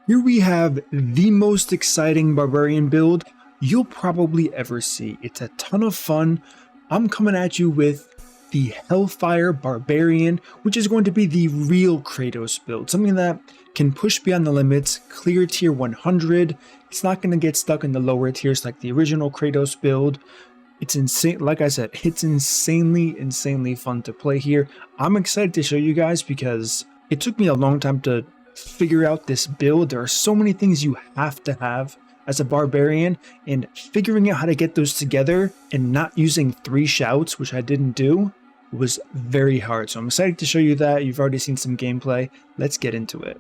Here we have the most exciting Barbarian build you'll probably ever see. It's a ton of fun. I'm coming at you with the Hellfire Barbarian, which is going to be the real Kratos build. Something that can push beyond the limits, clear tier 100. It's not going to get stuck in the lower tiers like the original Kratos build. It's insane. Like I said, it's insanely fun to play here. I'm excited to show you guys because it took me a long time to figure out this build. There are so many things you have to have as a barbarian, and figuring out how to get those together and not using 3 shouts, which I didn't do, was very hard. So I'm excited to show you that. You've already seen some gameplay. Let's get into it.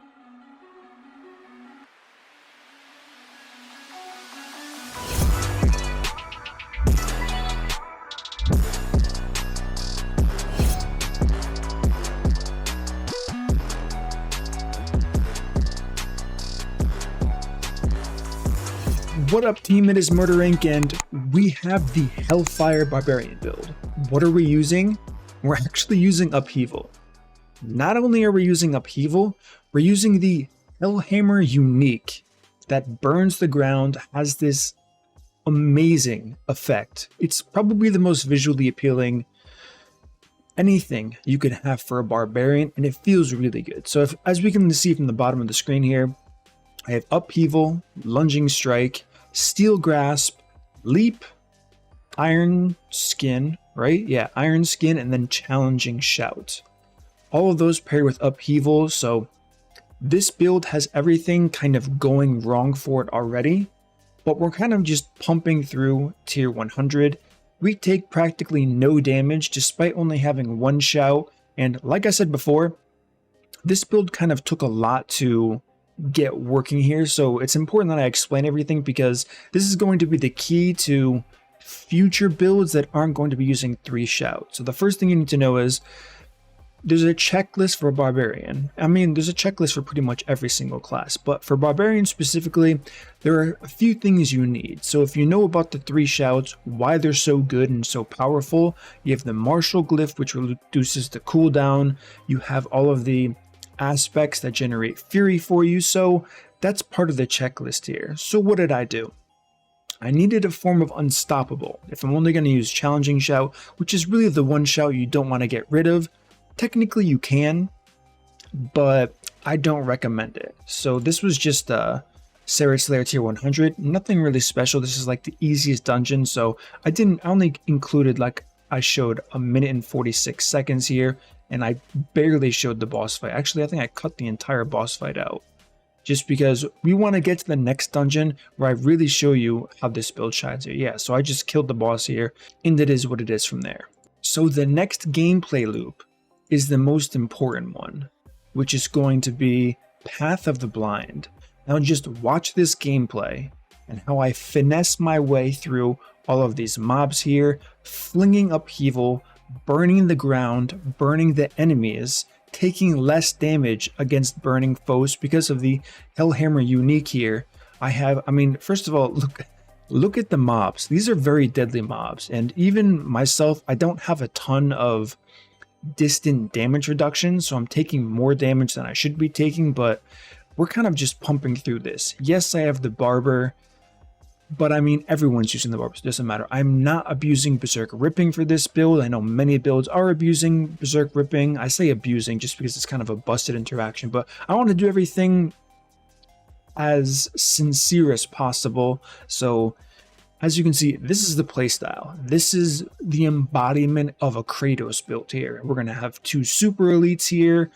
What up team, it is MurderInc and we have the Hellfire Barbarian build. What are we using? We're actually using Upheaval. Not only are we using Upheaval, we're using the Hellhammer Unique that burns the ground, has this amazing effect. It's probably the most visually appealing anything you could have for a barbarian, and it feels really good. So as we can see from the bottom of the screen here, I have Upheaval, Lunging Strike, Steel Grasp, Leap, Iron Skin, right? Yeah, Iron Skin, and then Challenging Shout. All of those paired with Upheaval, so this build has everything kind of going wrong for it already, but we're kind of just pumping through tier 100. We take practically no damage despite only having 1 shout, and like I said before, this build kind of took a lot to get working here, so it's important that I explain everything because this is going to be the key to future builds that aren't going to be using 3 shouts. So the first thing you need to know is there's a checklist for a barbarian. I mean, there's a checklist for pretty much every single class, but for barbarian specifically, there are a few things you need. So if you know about the 3 shouts, why they're so good and so powerful, you have the martial glyph, which reduces the cooldown. You have all of the aspects that generate fury for you, so that's part of the checklist here. So what did I do? I needed a form of unstoppable. If I'm only going to use Challenging Shout, which is really the one shout you don't want to get rid of, technically you can, but I don't recommend it. So this was just Serrated Slayer tier 100, nothing really special. This is like the easiest dungeon, so I only included, like I showed, 1 minute and 46 seconds here, and I barely showed the boss fight. Actually, I think I cut the entire boss fight out just because we want to get to the next dungeon where I really show you how this build shines here. Yeah, so I just killed the boss here, and it is what it is from there. So the next gameplay loop is the most important one, which is going to be Path of the Blind. Now just watch this gameplay and how I finesse my way through all of these mobs here, flinging Upheaval, burning the ground, burning the enemies, taking less damage against burning foes because of the Hellhammer Unique here. I mean, first of all, look at the mobs. These are very deadly mobs, and even myself, I don't have a ton of distant damage reduction, so I'm taking more damage than I should be taking, but we're kind of just pumping through this. Yes, I have the Barber, but I mean, everyone's using the Barber, so it doesn't matter. I'm not abusing Berserk Ripping for this build. I know many builds are abusing Berserk Ripping. I say abusing just because it's kind of a busted interaction, but I want to do everything as sincere as possible. So as you can see, this is the playstyle. This is the embodiment of a Kratos build here. We're going to have 2 super elites here.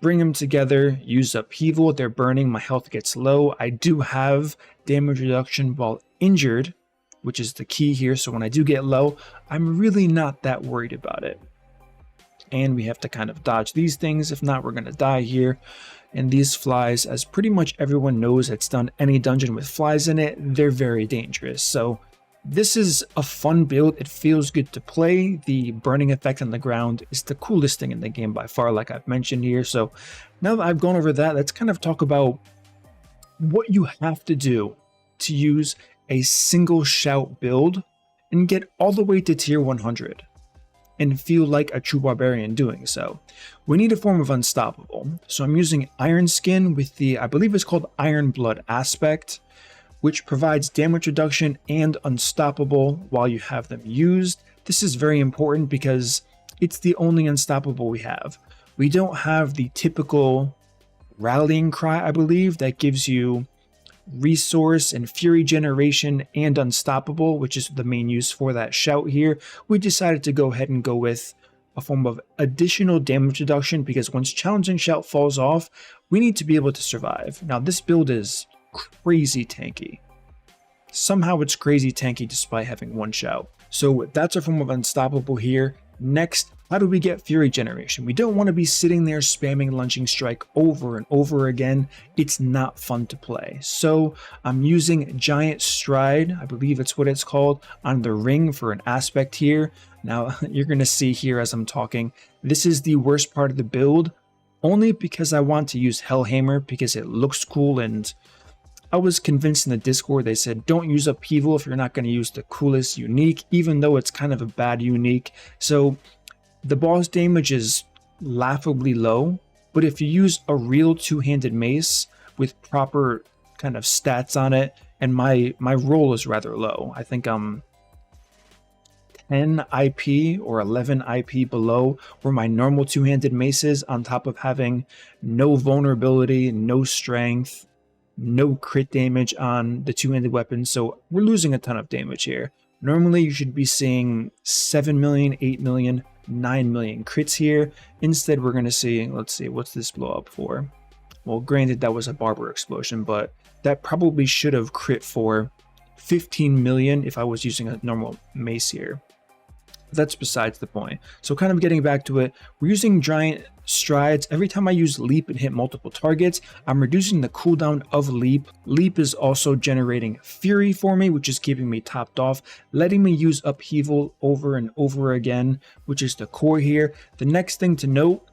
Bring them together, use Upheaval. They're burning, my health gets low. I do have damage reduction while injured, which is the key here. So when I do get low, I'm really not that worried about it. And we have to kind of dodge these things. If not, we're going to die here. And these flies, as pretty much everyone knows that's done any dungeon with flies in it, they're very dangerous. So this is a fun build. It feels good to play. The burning effect on the ground is the coolest thing in the game by far, like I've mentioned here. So now that I've gone over that, let's kind of talk about what you have to do to use a single shout build and get all the way to tier 100. and feel like a true barbarian doing so. We need a form of unstoppable. So I'm using Iron Skin with the, I believe it's called Iron Blood aspect, which provides damage reduction and unstoppable while you have them used. This is very important because it's the only unstoppable we have. We don't have the typical rallying cry, I believe, that gives you resource and fury generation and unstoppable, which is the main use for that shout here. We decided to go ahead and go with a form of additional damage reduction because once challenging shout falls off, we need to be able to survive. Now this build is crazy tanky. Somehow it's crazy tanky despite having one shout. So that's our form of unstoppable here. Next, how do we get fury generation? We don't want to be sitting there spamming lunging strike over and over again. It's not fun to play. So I'm using giant stride, I believe it's what it's called, on the ring for an aspect here. Now you're going to see here as I'm talking, this is the worst part of the build, only because I want to use Hellhammer because it looks cool, and I was convinced in the Discord, they said don't use Upheaval if you're not going to use the coolest unique, even though it's kind of a bad unique. So the boss damage is laughably low, but if you use a real two-handed mace with proper kind of stats on it, and my roll is rather low. I think I'm 10 IP or 11 IP below where my normal two-handed mace is, on top of having no vulnerability, no strength, no crit damage on the two-handed weapon. So we're losing a ton of damage here. Normally you should be seeing 7 million, 8 million, 9 million crits here. Instead we're going to see, let's see, what's this blow up for? Well, granted that was a barber explosion, but that probably should have crit for 15 million if I was using a normal mace here. That's besides the point. So kind of getting back to it, we're using giant strides. Every time I use leap and hit multiple targets, I'm reducing the cooldown of leap. Leap is also generating fury for me, which is keeping me topped off, letting me use upheaval over and over again, which is the core here. The next thing to note,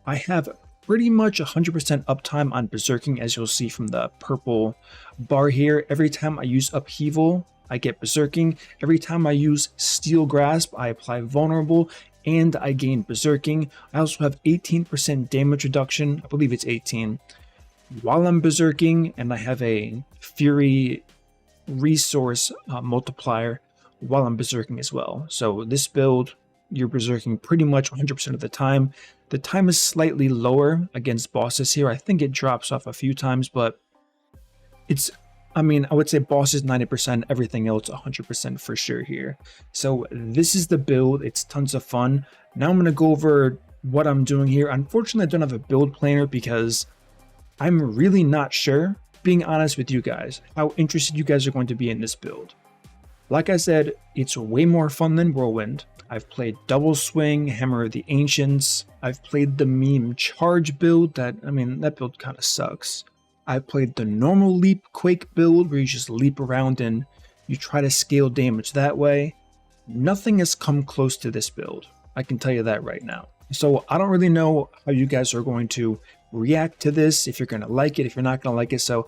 I have pretty much 100% uptime on berserking, as you'll see from the purple bar here. Every time I use upheaval, I get berserking. Every time I use steel grasp, I apply vulnerable and I gain berserking. I also have 18% damage reduction. I believe it's 18 while I'm berserking, and I have a fury resource multiplier while I'm berserking as well. So this build, you're berserking pretty much 100% of the time. The time is slightly lower against bosses here. I think it drops off a few times, but it's, I mean, I would say bosses 90%, everything else 100% for sure here. So this is the build. It's tons of fun. Now I'm going to go over what I'm doing here. Unfortunately, I don't have a build planner because I'm really not sure, being honest with you guys, how interested you guys are going to be in this build. Like I said, it's way more fun than Whirlwind. I've played Double Swing, Hammer of the Ancients. I've played the meme Charge build that, I mean, that build kind of sucks. I played the normal Leap Quake build where you just leap around and you try to scale damage that way. Nothing has come close to this build. I can tell you that right now. So I don't really know how you guys are going to react to this, if you're going to like it, if you're not going to like it. So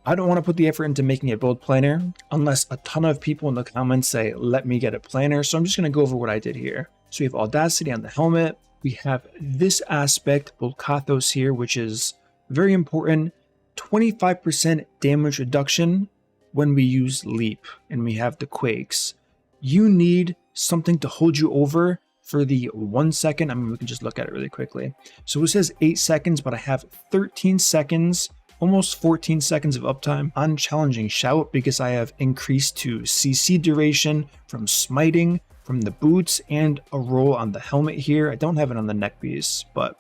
I don't want to put the effort into making a build planner unless a ton of people in the comments say, let me get a planner. So I'm just going to go over what I did here. So we have Audacity on the helmet. We have this aspect, Kratos here, which is very important. 25% damage reduction when we use leap and we have the quakes. You need something to hold you over for the 1 second. I mean, we can just look at it really quickly. So it says 8 seconds, but I have 13 seconds, almost 14 seconds of uptime on challenging shout because I have increased to CC duration from smiting, from the boots, and a roll on the helmet here. I don't have it on the neck piece, but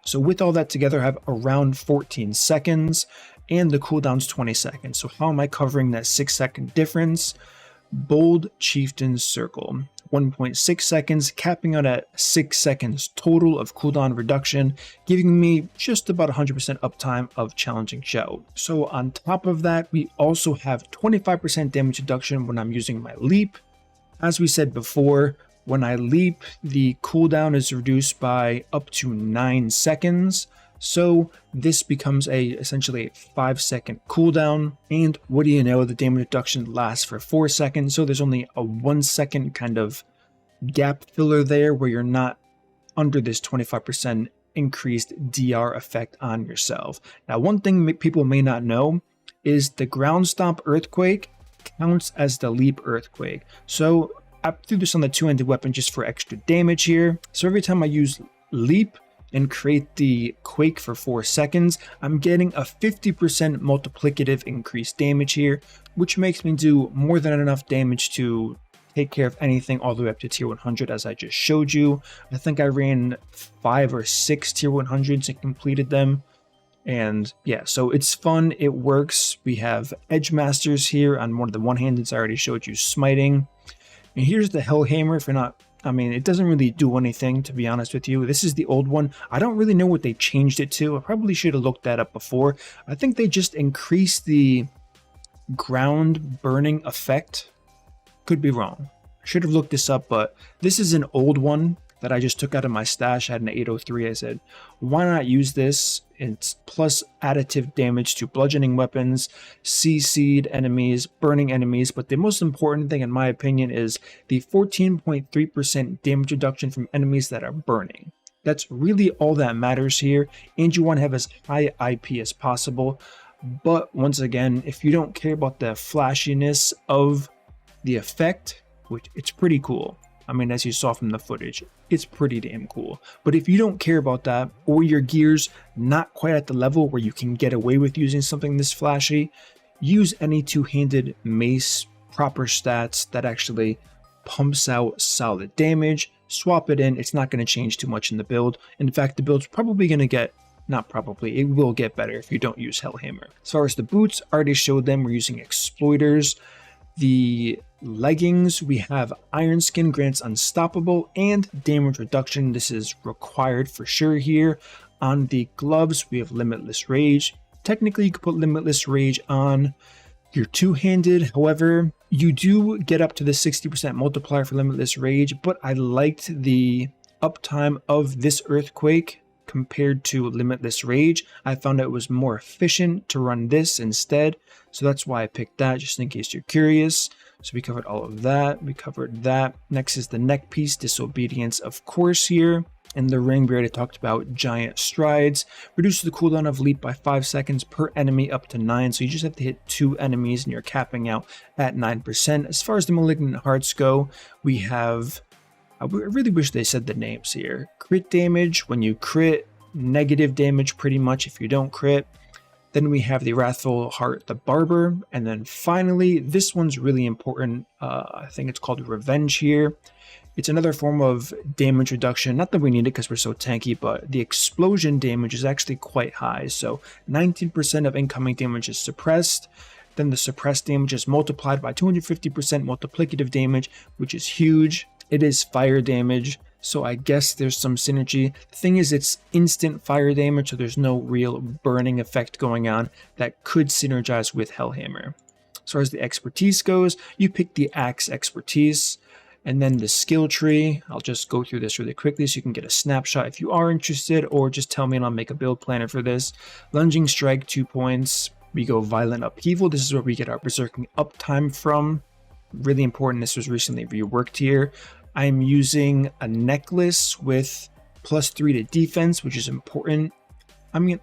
so with all that together, I have around 14 seconds and the cooldown's 20 seconds. So how am I covering that 6-second difference? Bold Chieftain's Circle, 1.6 seconds, capping out at 6 seconds total of cooldown reduction, giving me just about 100% uptime of challenging shout. So on top of that, we also have 25% damage reduction when I'm using my leap. As we said before, when I leap, the cooldown is reduced by up to 9 seconds. So this becomes essentially a 5-second cooldown. And what do you know, the damage reduction lasts for 4 seconds. So there's only a 1 second kind of gap filler there where you're not under this 25% increased DR effect on yourself. Now, one thing people may not know is the ground stomp earthquake counts as the leap earthquake. So I threw this on the two-handed weapon just for extra damage here. So every time I use leap and create the quake for 4 seconds, I'm getting a 50% multiplicative increased damage here, which makes me do more than enough damage to take care of anything all the way up to tier 100 as I just showed you. I think I ran 5 or 6 tier 100s and completed them. And yeah, so it's fun, it works. We have Edge Masters here on one of the one-handeds I already showed you smiting. And here's the Hellhammer. If you're not, I mean, it doesn't really do anything, to be honest with you. This is the old one. I don't really know what they changed it to. I probably should have looked that up before. I think they just increased the ground burning effect. Could be wrong. I should have looked this up, but this is an old one that I just took out of my stash. I had an 803. I said, why not use this? It's plus additive damage to bludgeoning weapons, CC'd enemies, burning enemies, but the most important thing in my opinion is the 14.3% damage reduction from enemies that are burning. That's really all that matters here, and you want to have as high IP as possible. But once again, if you don't care about the flashiness of the effect, which it's pretty cool. I mean, as you saw from the footage, it's pretty damn cool. But if you don't care about that, or your gear's not quite at the level where you can get away with using something this flashy, use any two-handed mace, proper stats that actually pumps out solid damage. Swap it in. It's not going to change too much in the build. In fact, the build's probably going to get, not probably, it will get better if you don't use Hellhammer. As far as the boots, I already showed them. We're using Exploiters. The leggings, we have Iron Skin grants Unstoppable and damage reduction. This is required for sure here. On the gloves, we have Limitless Rage. Technically, you could put Limitless Rage on your two-handed. However, you do get up to the 60% multiplier for Limitless Rage, but I liked the uptime of this Earthquake compared to Limitless Rage. I found it was more efficient to run this instead, so that's why I picked that, just in case you're curious. So we covered all of that, we covered that. Next is the neck piece, Disobedience, of course, here. And the ring, we already talked about Giant Strides. Reduces the cooldown of leap by 5 seconds per enemy up to 9, so you just have to hit 2 enemies and you're capping out at 9%. As far as the Malignant Hearts go, we have, I really wish they said the names here. Crit damage, when you crit, negative damage pretty much if you don't crit. Then we have the Wrathful Heart, the Barber. And then finally, this one's really important. I think it's called Revenge here. It's another form of damage reduction. Not that we need it because we're so tanky, but the explosion damage is actually quite high. So 19% of incoming damage is suppressed. Then the suppressed damage is multiplied by 250% multiplicative damage, which is huge. It is fire damage, so I guess there's some synergy. The thing is, it's instant fire damage, so there's no real burning effect going on that could synergize with Hellhammer. As far as the expertise goes, you pick the Axe expertise, and then the skill tree. I'll just go through this really quickly so you can get a snapshot if you are interested, or just tell me and I'll make a build planner for this. Lunging Strike, 2 points. We go Violent Upheaval. This is where we get our Berserking uptime from. Really important. This was recently reworked here. I'm using a necklace with +3 to defense, which is important. I mean,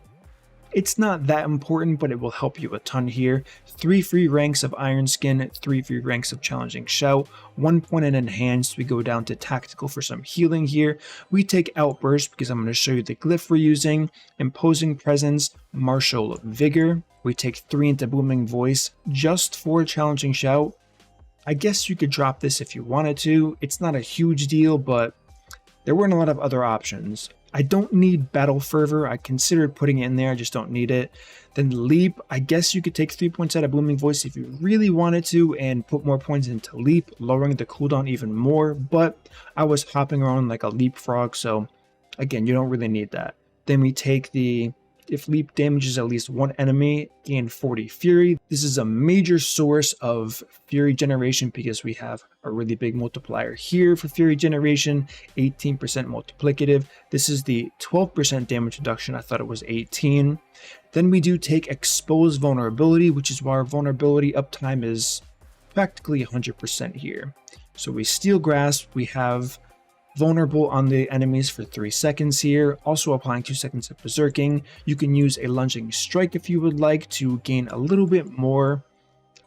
it's not that important, but it will help you a ton here. 3 free ranks of Iron Skin, 3 free ranks of Challenging Shout, 1 point in Enhanced. We go down to Tactical for some healing here. We take Outburst because I'm going to show you the glyph we're using. Imposing Presence, Martial Vigor. We take 3 into Booming Voice just for Challenging Shout. I guess you could drop this if you wanted to. It's not a huge deal, but there weren't a lot of other options. I don't need Battle Fervor. I considered putting it in there. I just don't need it. Then Leap. I guess you could take 3 points out of Booming Voice if you really wanted to and put more points into Leap, lowering the cooldown even more. But I was hopping around like a leapfrog, so again, you don't really need that. Then we take the, if Leap damages at least 1 enemy, gain 40 Fury. This is a major source of Fury generation because we have a really big multiplier here for Fury generation, 18% multiplicative. This is the 12% damage reduction. I thought it was 18. Then we do take Expose Vulnerability, which is why our vulnerability uptime is practically 100% here. So we Steel Grasp, we have vulnerable on the enemies for 3 seconds here, also applying 2 seconds of berserking. You can use a lunging strike if you would like to gain a little bit more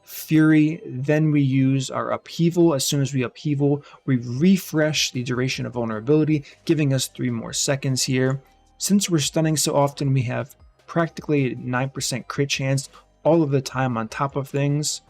fury. Then we use our upheaval. As soon as we upheaval, we refresh the duration of vulnerability, giving us 3 more seconds here. Since we're stunning so often, we have practically 9% crit chance all of the time on top of things.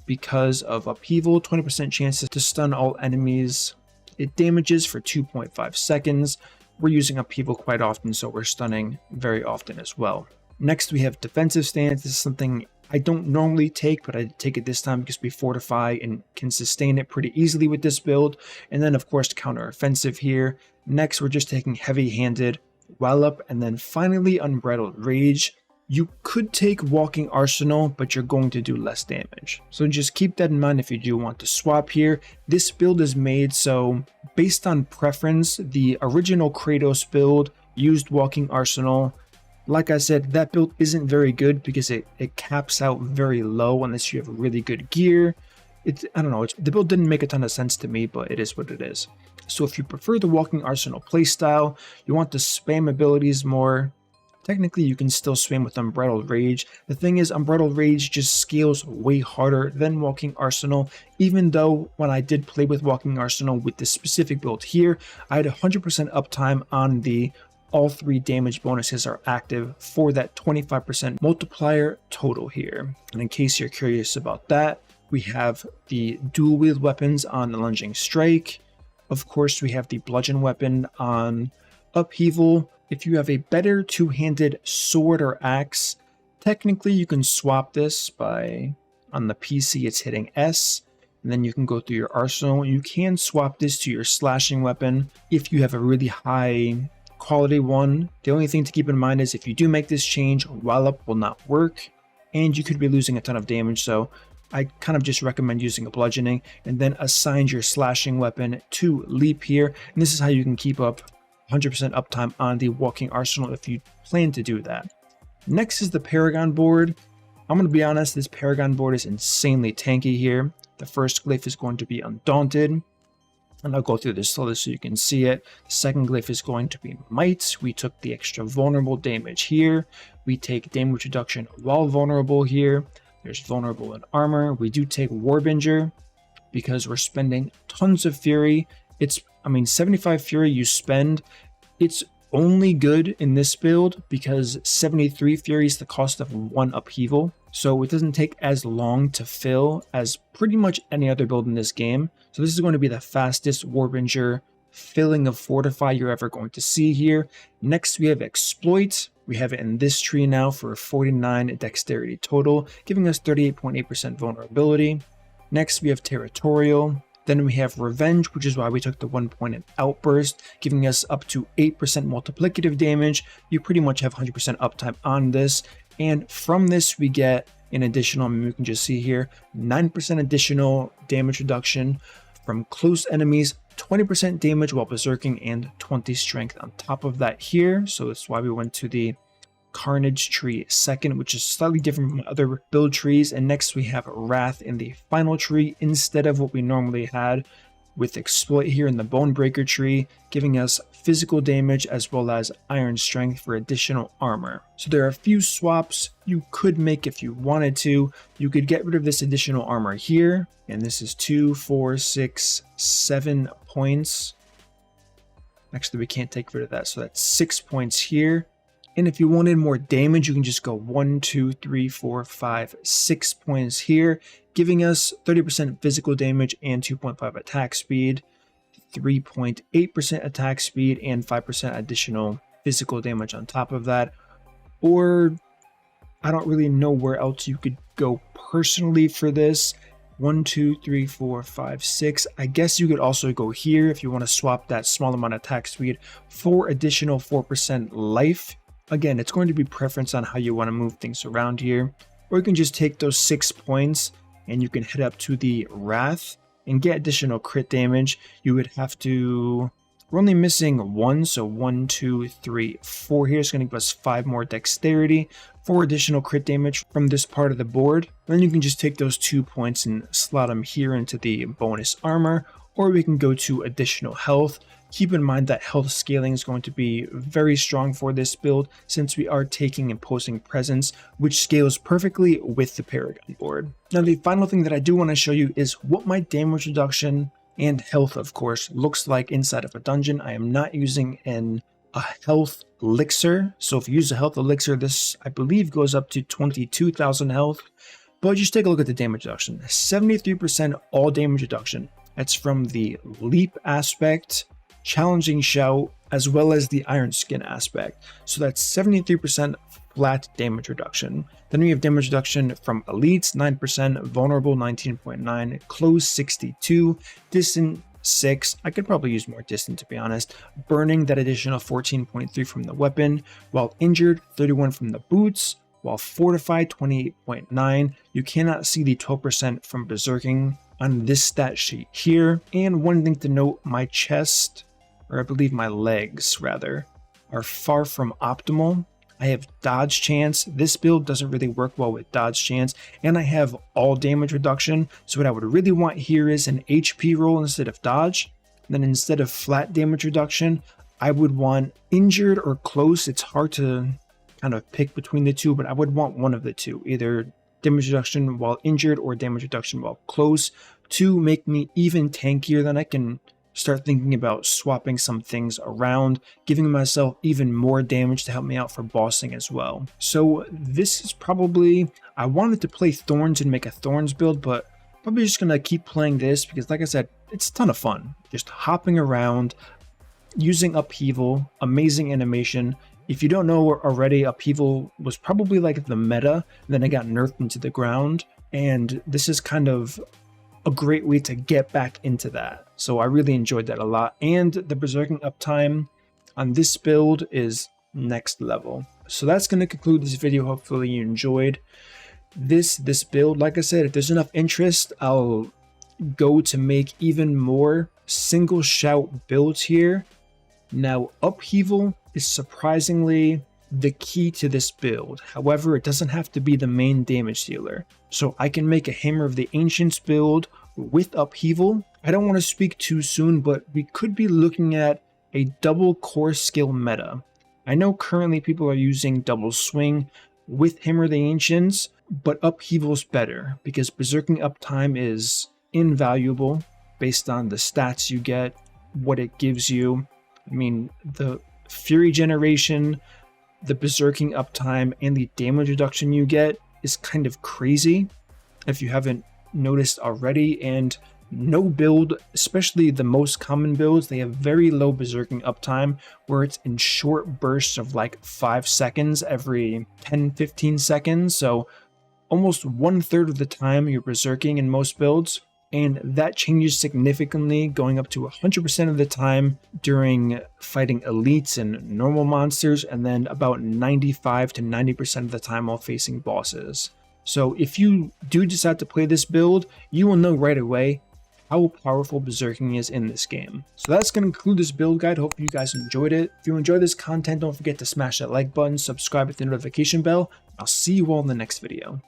Because of upheaval, 20% chances to stun all enemies. It damages for 2.5 seconds. We're using upheaval quite often, so we're stunning very often as well. Next, we have defensive stance. This is something I don't normally take, but I take it this time because we fortify and can sustain it pretty easily with this build. And then, of course, counter offensive here. Next, we're just taking heavy-handed, while up, and then finally Unbridled Rage. You could take Walking Arsenal, but you're going to do less damage. So just keep that in mind if you do want to swap here. This build is made so, based on preference, the original Kratos build used Walking Arsenal. Like I said, that build isn't very good because it caps out very low unless you have really good gear. I don't know, the build didn't make a ton of sense to me, but it is what it is. So if you prefer the Walking Arsenal playstyle, you want to spam abilities more, technically you can still spam with Unbridled Rage. The thing is, Unbridled Rage just scales way harder than Walking Arsenal, even though when I did play with Walking Arsenal with this specific build here, I had 100% uptime on the all 3 damage bonuses are active for that 25% multiplier total here. And in case you're curious about that, we have the dual wield weapons on the lunging strike. Of course, we have the bludgeon weapon on upheaval. If you have a better two-handed sword or axe, technically you can swap this by, on the PC it's hitting S, and then you can go through your arsenal. You can swap this to your slashing weapon if you have a really high quality one. The only thing to keep in mind is if you do make this change, while up will not work, and you could be losing a ton of damage, so I kind of just recommend using a bludgeoning, and then assign your slashing weapon to leap here, and this is how you can keep up 100% uptime on the Walking Arsenal if you plan to do that. Next is the Paragon Board. I'm going to be honest, this Paragon Board is insanely tanky here. The first glyph is going to be Undaunted, and I'll go through this slowly so you can see it. The second glyph is going to be Might. We took the extra vulnerable damage here. We take damage reduction while vulnerable here. There's vulnerable in armor. We do take Warbinger because we're spending tons of fury. 75 fury you spend, it's only good in this build because 73 fury is the cost of 1 upheaval. So it doesn't take as long to fill as pretty much any other build in this game. So this is going to be the fastest Warbinger filling of Fortify you're ever going to see here. Next we have Exploit. We have it in this tree now for 49 dexterity total, giving us 38.8% vulnerability. Next we have Territorial. Then we have Revenge, which is why we took the 1 point in Outburst, giving us up to 8% multiplicative damage. You pretty much have 100% uptime on this. And from this we get an additional, we can just see here, 9% additional damage reduction from close enemies, 20% damage while berserking, and 20 strength on top of that here. So that's why we went to the Carnage tree second, which is slightly different from other build trees. And next we have Wrath in the final tree instead of what we normally had with Exploit here in the Bonebreaker tree, giving us physical damage as well as iron strength for additional armor. So there are a few swaps you could make if you wanted to. You could get rid of this additional armor here, and this is 2, 4, 6, 7 points. Actually, we can't take rid of that, so that's 6 points here. And if you wanted more damage, you can just go 1, 2, 3, 4, 5, 6 points here, giving us 30% physical damage and 2.5 attack speed, 3.8% attack speed, and 5% additional physical damage on top of that. Or I don't really know where else you could go personally for this. 1, 2, 3, 4, 5, 6. I guess you could also go here if you want to swap that small amount of attack speed for additional 4% life. Again, it's going to be preference on how you want to move things around here. Or you can just take those 6 points and you can head up to the Wrath and get additional crit damage. You would have to We're only missing 1, so 1, 2, 3, 4 here. It's going to give us 5 more dexterity, 4 additional crit damage from this part of the board. Then you can just take those 2 points and slot them here into the bonus armor, or we can go to additional health. Keep in mind that health scaling is going to be very strong for this build since we are taking Imposing Presence, which scales perfectly with the Paragon board. Now the final thing that I do want to show you is what my damage reduction and health, of course, looks like inside of a dungeon. I am not using a health elixir, so if you use a health elixir, this I believe goes up to 22,000 health. But just take a look at the damage reduction. 73% all damage reduction. That's from the leap aspect, challenging shout, as well as the iron skin aspect. So that's 73% flat damage reduction. Then we have damage reduction from elites 9%, vulnerable 19.9, close 62, distant 6. I could probably use more distant to be honest. Burning, that additional 14.3 from the weapon, while injured 31 from the boots, while fortified 28.9. You cannot see the 12% from berserking on this stat sheet here. And one thing to note, my chest, or I believe my legs rather, are far from optimal. I have dodge chance. This build doesn't really work well with dodge chance, and I have all damage reduction. So what I would really want here is an HP roll instead of dodge. And then instead of flat damage reduction, I would want injured or close. It's hard to kind of pick between the two, but I would want one of the two, either damage reduction while injured or damage reduction while close, to make me even tankier. Then I can start thinking about swapping some things around, giving myself even more damage to help me out for bossing as well. So this is probably, I wanted to play Thorns and make a Thorns build, but probably just gonna keep playing this because like I said, it's a ton of fun. Just hopping around, using Upheaval, amazing animation. If you don't know already, Upheaval was probably like the meta, then it got nerfed into the ground, and this is kind of a great way to get back into that. So I really enjoyed that a lot, and the berserking uptime on this build is next level. So that's going to conclude this video. Hopefully you enjoyed this build. Like I said, if there's enough interest, I'll go to make even more single shout builds here. Now Upheaval is surprisingly the key to this build. However, it doesn't have to be the main damage dealer. So I can make a Hammer of the Ancients build with Upheaval. I don't want to speak too soon, but we could be looking at a double core skill meta. I know currently people are using double swing with Hammer of the Ancients, but Upheaval's better because berserking uptime is invaluable based on the stats you get, what it gives you. I mean, the Fury generation, the berserking uptime, and the damage reduction you get is kind of crazy if you haven't noticed already. And no build, especially the most common builds, they have very low berserking uptime where it's in short bursts of like 5 seconds every 10-15 seconds. So almost 1/3 of the time you're berserking in most builds. And that changes significantly, going up to 100% of the time during fighting elites and normal monsters, and then about 95 to 90% of the time while facing bosses. So if you do decide to play this build, you will know right away how powerful berserking is in this game. So that's going to conclude this build guide. Hope you guys enjoyed it. If you enjoyed this content, don't forget to smash that like button, subscribe with the notification bell. I'll see you all in the next video.